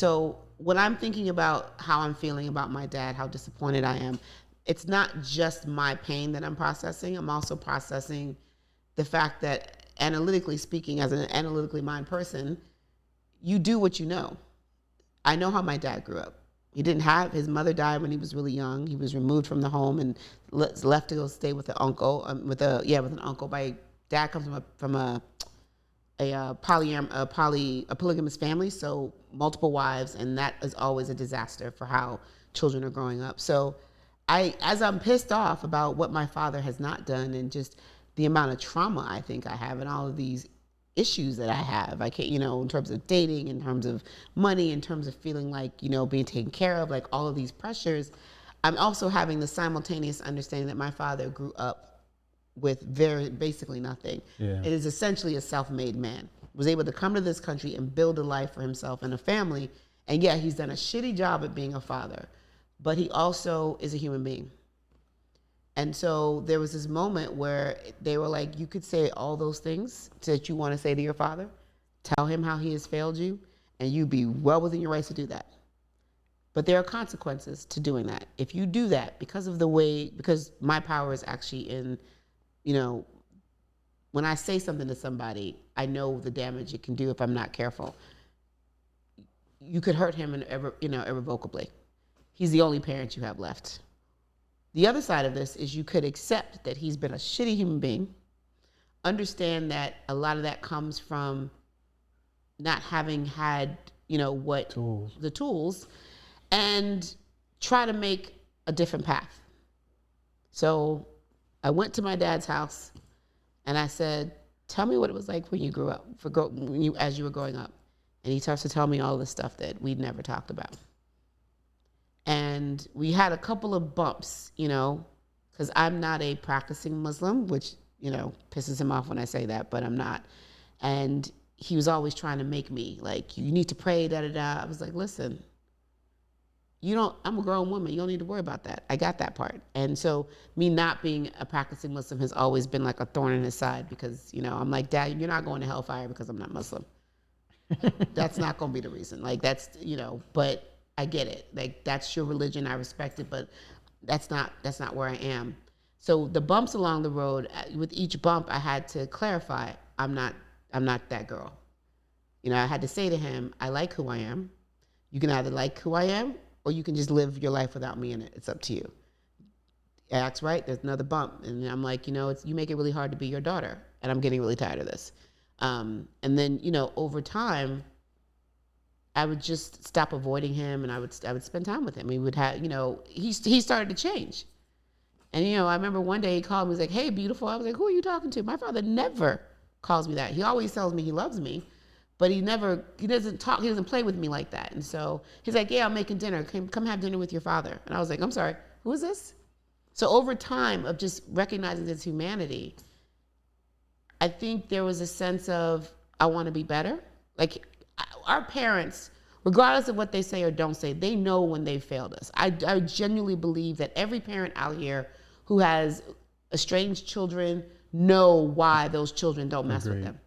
So when I'm thinking about how I'm feeling about my dad, how disappointed I am, it's not just my pain that I'm processing. I'm also processing the fact that, analytically speaking, as an analytically minded person, you do what you know. I know how my dad grew up. He didn't have, his mother died when he was really young. He was removed from the home and left to go stay with an uncle, with an uncle. My dad comes from a polygamous family, so multiple wives, and that is always a disaster for how children are growing up. So as I'm pissed off about what my father has not done and just the amount of trauma I think I have and all of these issues that I have. I can't, in terms of dating, in terms of money, in terms of feeling like, being taken care of, like all of these pressures. I'm also having the simultaneous understanding that my father grew up with basically nothing. Yeah. It is essentially a self-made man. Was able to come to this country and build a life for himself and a family. And yeah, he's done a shitty job at being a father, but he also is a human being. And so there was this moment where they were like, you could say all those things that you want to say to your father, tell him how he has failed you, and you'd be well within your rights to do that. But there are consequences to doing that. If you do that, because my power is actually in, when I say something to somebody, I know the damage it can do if I'm not careful. You could hurt him irrevocably. He's the only parent you have left. The other side of this is you could accept that he's been a shitty human being, understand that a lot of that comes from not having had, the tools, and try to make a different path. So I went to my dad's house and I said, tell me what it was like when you grew up, as you were growing up. And he starts to tell me all the stuff that we'd never talked about. And we had a couple of bumps, because I'm not a practicing Muslim, which, pisses him off when I say that, but I'm not. And he was always trying to make me like, you need to pray, da-da-da. I was like, listen, I'm a grown woman. You don't need to worry about that. I got that part. And so me not being a practicing Muslim has always been like a thorn in his side because, I'm like, Dad, you're not going to hellfire because I'm not Muslim. That's not going to be the reason. Like that's, but I get it. Like that's your religion. I respect it, but that's not where I am. So the bumps along the road, with each bump, I had to clarify, I'm not that girl. I had to say to him, I like who I am. You can either like who I am or you can just live your life without me in it. It's up to you. Acts right. There's another bump. And I'm like, you make it really hard to be your daughter. And I'm getting really tired of this. And then, over time, I would just stop avoiding him and I would spend time with him. We would have, he started to change. And, I remember one day he called me, he was like, hey, beautiful. I was like, who are you talking to? My father never calls me that. He always tells me he loves me, but he doesn't play with me like that. And so he's like, yeah, I'm making dinner. Come have dinner with your father. And I was like, I'm sorry, who is this? So over time of just recognizing this humanity, I think there was a sense of, I want to be better. Like, our parents, regardless of what they say or don't say, they know when they've failed us. I genuinely believe that every parent out here who has estranged children know why those children don't mess with them.